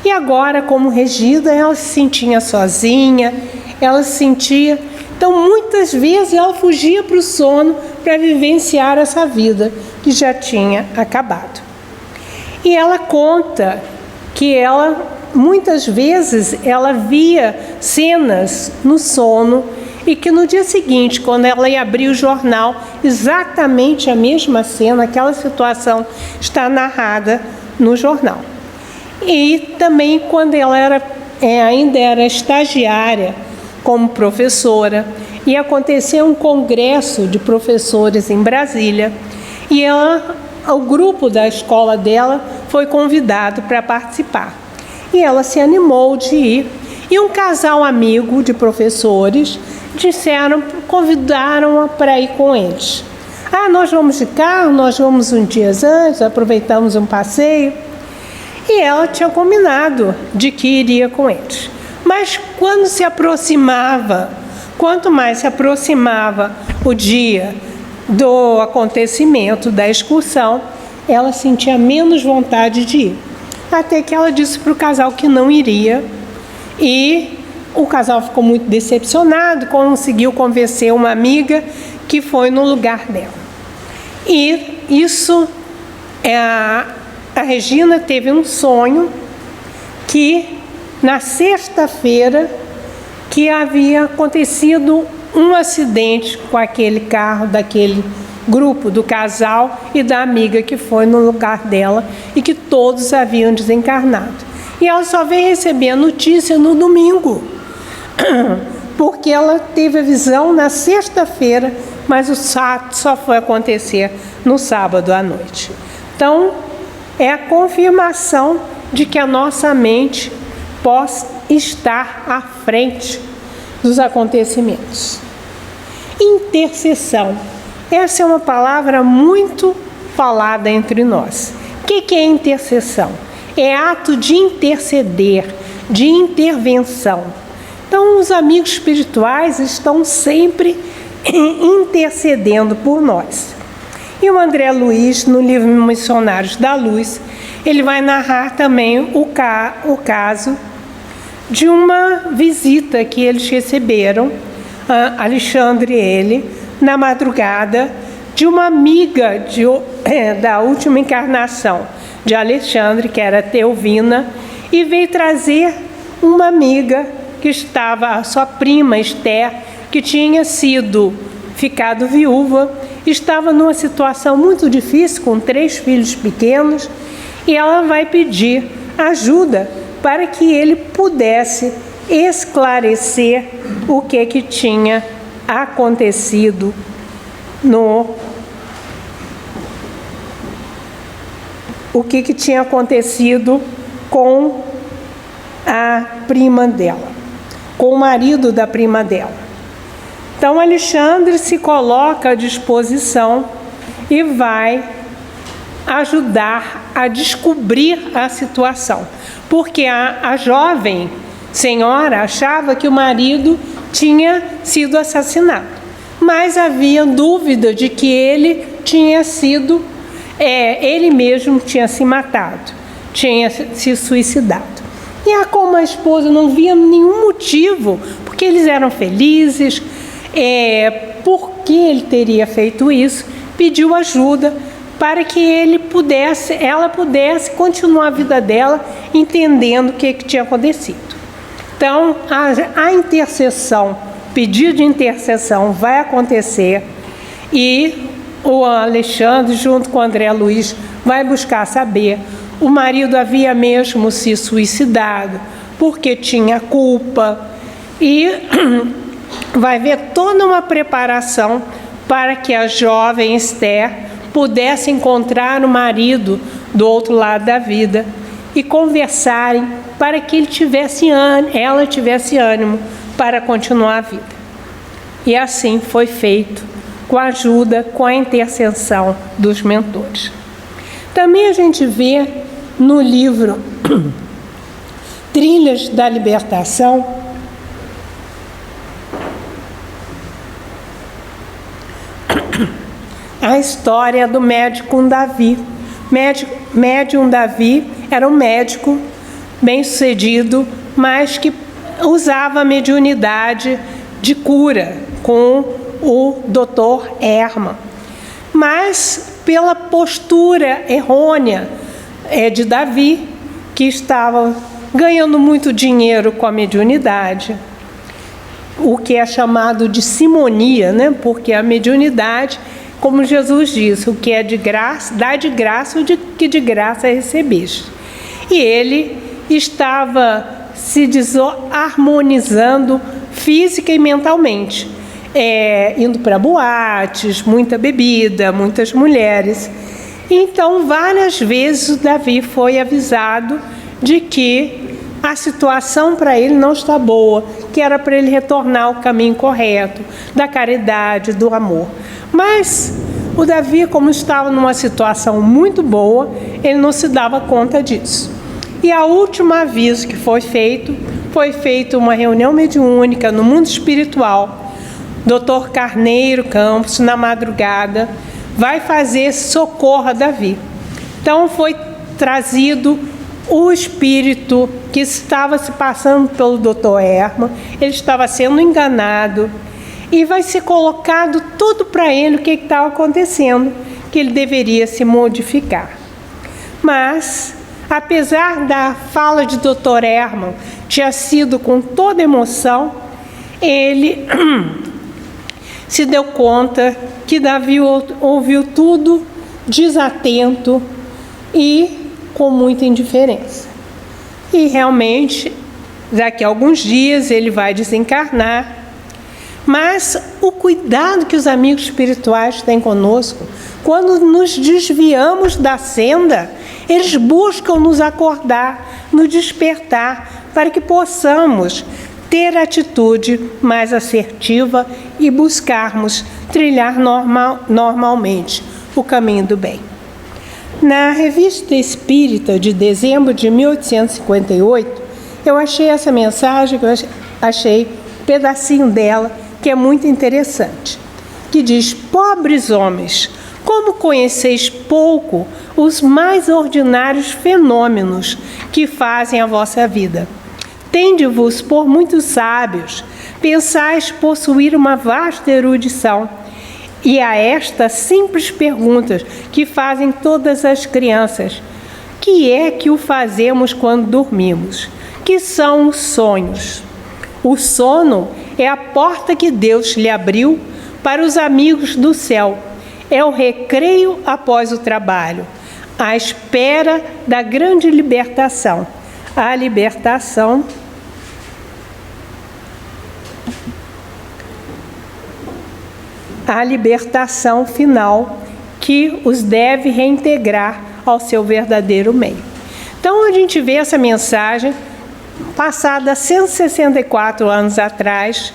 E agora, como Regina, ela se sentia sozinha, ela se sentia... Então, muitas vezes, ela fugia para o sono para vivenciar essa vida que já tinha acabado. E ela conta que muitas vezes, ela via cenas no sono e que no dia seguinte, quando ela ia abrir o jornal, exatamente a mesma cena, aquela situação está narrada no jornal. E também quando ela ainda era estagiária como professora, e aconteceu um congresso de professores em Brasília, e o grupo da escola dela foi convidado para participar. E ela se animou de ir. E um casal amigo de professores convidaram-a para ir com eles. Nós vamos de carro, nós vamos uns dias antes, aproveitamos um passeio. E ela tinha combinado de que iria com eles. Mas quando se aproximava, quanto mais se aproximava o dia do acontecimento da excursão, ela sentia menos vontade de ir. Até que ela disse para o casal que não iria, e o casal ficou muito decepcionado, conseguiu convencer uma amiga que foi no lugar dela. E isso, a Regina teve um sonho que na sexta-feira que havia acontecido um acidente com aquele carro daquele grupo do casal e da amiga que foi no lugar dela e que todos haviam desencarnado. E ela só veio receber a notícia no domingo, porque ela teve a visão na sexta-feira, mas o fato só foi acontecer no sábado à noite. Então, é a confirmação de que a nossa mente pode estar à frente dos acontecimentos. Intercessão. Essa é uma palavra muito falada entre nós. O que é intercessão? É ato de interceder, de intervenção. Então, os amigos espirituais estão sempre intercedendo por nós. E o André Luiz, no livro Missionários da Luz, ele vai narrar também o caso de uma visita que eles receberam, Alexandre e ele, na madrugada, de uma amiga da última encarnação de Alexandre, que era Teovina, e veio trazer uma amiga que estava, a sua prima Esther, que tinha ficado viúva, estava numa situação muito difícil, com 3 filhos pequenos, e ela vai pedir ajuda para que ele pudesse esclarecer o que tinha acontecido tinha acontecido com a prima dela, com o marido da prima dela. Então, Alexandre se coloca à disposição e vai ajudar a descobrir a situação, porque a jovem senhora achava que o marido tinha sido assassinado, mas havia dúvida de que ele tinha sido, ele mesmo tinha se matado, tinha se suicidado. E como a esposa não via nenhum motivo, porque eles eram felizes, por que ele teria feito isso, pediu ajuda para que ela pudesse continuar a vida dela, entendendo o que tinha acontecido. Então, a intercessão, pedido de intercessão vai acontecer, e o Alexandre, junto com o André Luiz, vai buscar saber. O marido havia mesmo se suicidado, porque tinha culpa, e vai ver toda uma preparação para que a jovem Esther pudesse encontrar o marido do outro lado da vida e conversarem para que ela tivesse ânimo para continuar a vida. E assim foi feito, com a ajuda, com a intercessão dos mentores. Também a gente vê no livro Trilhas da Libertação a história do médium Davi. Médium Davi era um médico bem-sucedido, mas que usava a mediunidade de cura com o Dr. Hermann. Mas pela postura errônea de Davi, que estava ganhando muito dinheiro com a mediunidade, o que é chamado de simonia, né? Porque a mediunidade, como Jesus disse, o que é de graça, dá de graça o que de graça recebeste. E ele estava se desarmonizando física e mentalmente, indo para boates, muita bebida, muitas mulheres. Então, várias vezes o Davi foi avisado de que a situação para ele não está boa, que era para ele retornar ao caminho correto, da caridade, do amor. Mas o Davi, como estava numa situação muito boa, ele não se dava conta disso. E o último aviso que foi feita uma reunião mediúnica no mundo espiritual. Dr. Carneiro Campos, na madrugada, vai fazer socorro a Davi. Então foi trazido o espírito que estava se passando pelo Dr. Hermann, ele estava sendo enganado, e vai ser colocado tudo para ele o que estava acontecendo, que ele deveria se modificar. Mas, apesar da fala de Dr. Hermann ter sido com toda emoção, ele se deu conta que Davi ouviu tudo desatento e com muita indiferença. E realmente, daqui a alguns dias ele vai desencarnar. Mas o cuidado que os amigos espirituais têm conosco, quando nos desviamos da senda, eles buscam nos acordar, nos despertar, para que possamos ter atitude mais assertiva e buscarmos trilhar normalmente o caminho do bem. Na Revista Espírita de dezembro de 1858, eu achei essa mensagem, achei um pedacinho dela, que é muito interessante, que diz: pobres homens, como conheceis pouco os mais ordinários fenômenos que fazem a vossa vida. Tende-vos por muitos sábios, pensais possuir uma vasta erudição, e a estas simples perguntas que fazem todas as crianças: que é que o fazemos quando dormimos? Que são os sonhos? O sono é a porta que Deus lhe abriu para os amigos do céu. É o recreio após o trabalho, à espera da grande libertação. A libertação final que os deve reintegrar ao seu verdadeiro meio. Então a gente vê essa mensagem passada 164 anos atrás,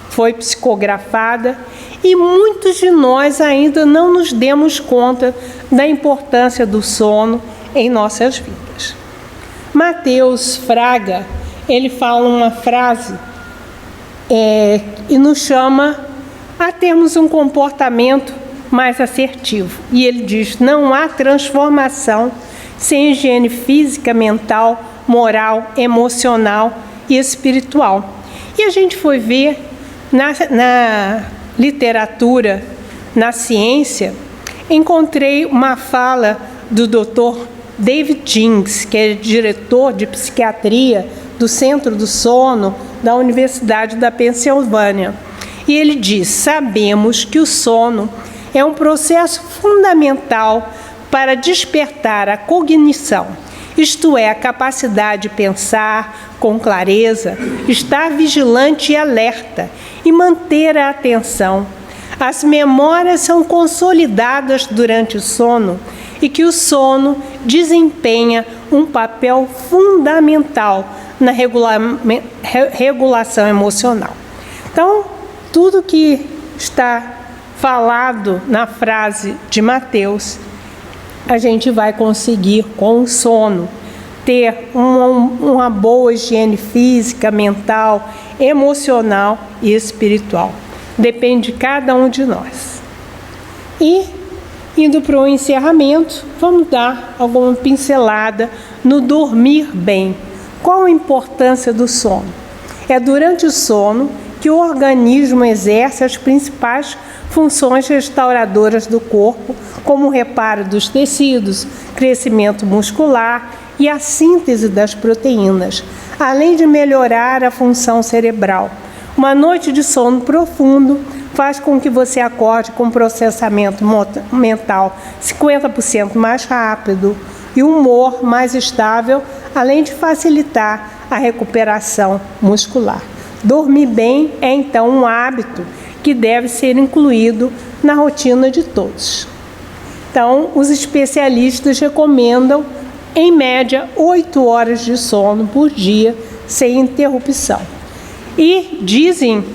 foi psicografada, e muitos de nós ainda não nos demos conta da importância do sono em nossas vidas. Mateus Fraga, ele fala uma frase e nos chama a termos um comportamento mais assertivo. E ele diz: não há transformação sem higiene física, mental, moral, emocional e espiritual. E a gente foi ver na literatura, na ciência, encontrei uma fala do Dr. David Jinks, que é diretor de psiquiatria do Centro do Sono da Universidade da Pensilvânia. E ele diz: sabemos que o sono é um processo fundamental para despertar a cognição, isto é, a capacidade de pensar com clareza, estar vigilante e alerta e manter a atenção. As memórias são consolidadas durante o sono e que o sono desempenha um papel fundamental na regulação emocional. Então, tudo que está falado na frase de Mateus, a gente vai conseguir com o sono ter uma boa higiene física, mental, emocional e espiritual. Depende de cada um de nós. E, indo para o encerramento, vamos dar alguma pincelada no dormir bem. Qual a importância do sono? É durante o sono que o organismo exerce as principais funções restauradoras do corpo, como o reparo dos tecidos, crescimento muscular e a síntese das proteínas, além de melhorar a função cerebral. Uma noite de sono profundo faz com que você acorde com um processamento mental 50% mais rápido e humor mais estável, além de facilitar a recuperação muscular. Dormir bem é, então, um hábito que deve ser incluído na rotina de todos. Então, os especialistas recomendam, em média, 8 horas de sono por dia, sem interrupção. E dizem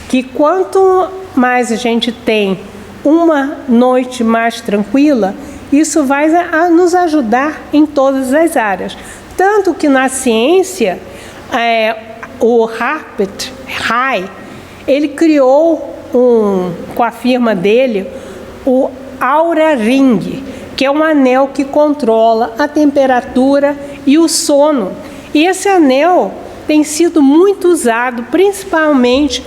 que quanto mais a gente tem uma noite mais tranquila, isso vai nos ajudar em todas as áreas. Tanto que na ciência, o Harpert High, ele criou, com a firma dele, o Oura Ring, que é um anel que controla a temperatura e o sono. E esse anel tem sido muito usado, principalmente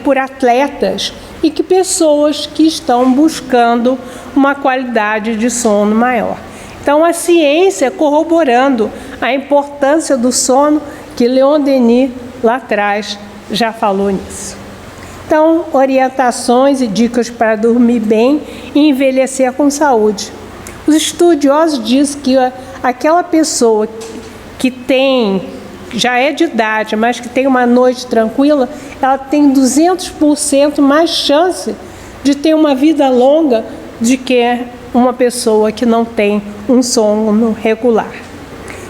por atletas e que pessoas que estão buscando uma qualidade de sono maior. Então, a ciência corroborando a importância do sono, que Leon Denis, lá atrás, já falou nisso. Então, orientações e dicas para dormir bem e envelhecer com saúde. Os estudiosos dizem que aquela pessoa que já é de idade, mas que tem uma noite tranquila, ela tem 200% mais chance de ter uma vida longa do que uma pessoa que não tem um sono regular.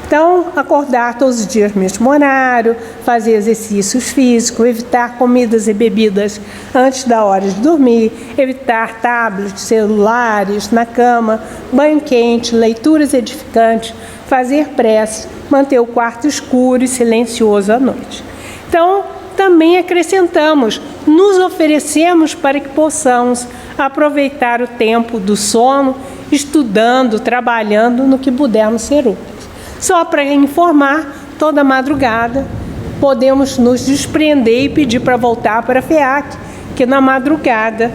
Então, acordar todos os dias no mesmo horário, fazer exercícios físicos, evitar comidas e bebidas antes da hora de dormir, evitar tablets, celulares na cama, banho quente, leituras edificantes, fazer prece, manter o quarto escuro e silencioso à noite. Então, também acrescentamos, nos oferecemos para que possamos aproveitar o tempo do sono, estudando, trabalhando no que pudermos ser úteis. Só para informar, toda madrugada podemos nos desprender e pedir para voltar para a FEAC, que na madrugada,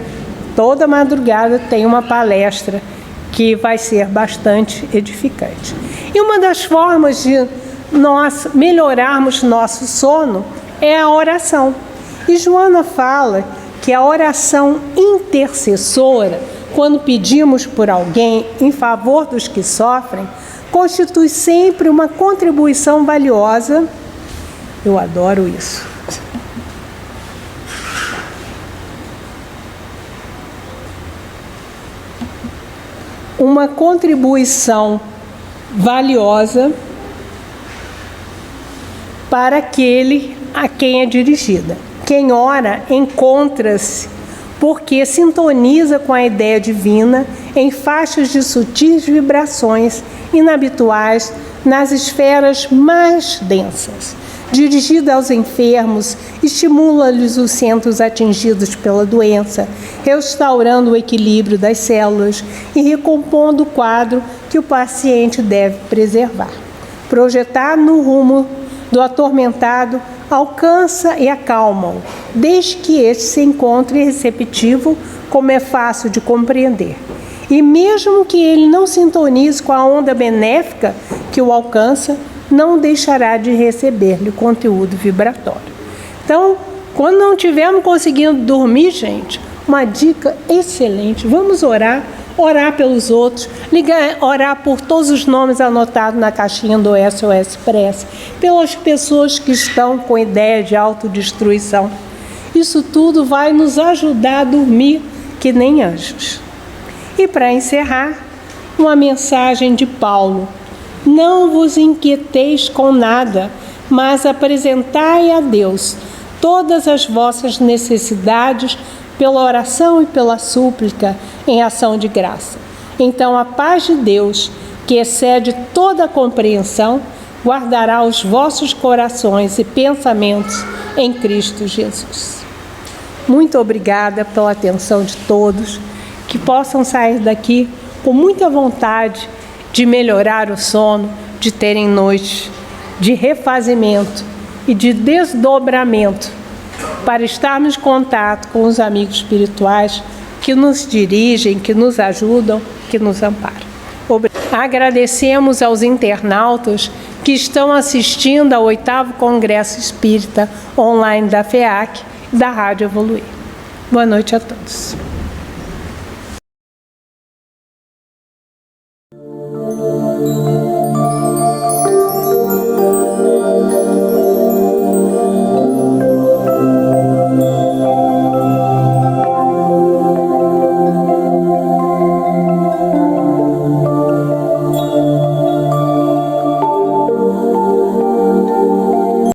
toda madrugada tem uma palestra que vai ser bastante edificante. E uma das formas de nós melhorarmos nosso sono é a oração. E Joana fala que a oração intercessora, quando pedimos por alguém em favor dos que sofrem, constitui sempre uma contribuição valiosa. Eu adoro isso. Uma contribuição valiosa para aquele a quem é dirigida. Quem ora encontra-se porque sintoniza com a ideia divina em faixas de sutis vibrações inabituais nas esferas mais densas. Dirigida aos enfermos, estimula-lhes os centros atingidos pela doença, restaurando o equilíbrio das células e recompondo o quadro que o paciente deve preservar. Projetar no rumo do atormentado, alcança e acalma-o, desde que este se encontre receptivo, como é fácil de compreender. E mesmo que ele não sintonize com a onda benéfica que o alcança, não deixará de receber-lhe conteúdo vibratório. Então, quando não estivermos conseguindo dormir, gente, uma dica excelente, vamos orar pelos outros, orar por todos os nomes anotados na caixinha do SOS Prece, pelas pessoas que estão com ideia de autodestruição. Isso tudo vai nos ajudar a dormir que nem anjos. E para encerrar, uma mensagem de Paulo: não vos inquieteis com nada, mas apresentai a Deus todas as vossas necessidades pela oração e pela súplica em ação de graça. Então a paz de Deus, que excede toda a compreensão, guardará os vossos corações e pensamentos em Cristo Jesus. Muito obrigada pela atenção de todos, que possam sair daqui com muita vontade de melhorar o sono, de terem noites de refazimento e de desdobramento, para estarmos em contato com os amigos espirituais que nos dirigem, que nos ajudam, que nos amparam. Agradecemos aos internautas que estão assistindo ao 8º Congresso Espírita Online da FEAC e da Rádio Evoluir. Boa noite a todos.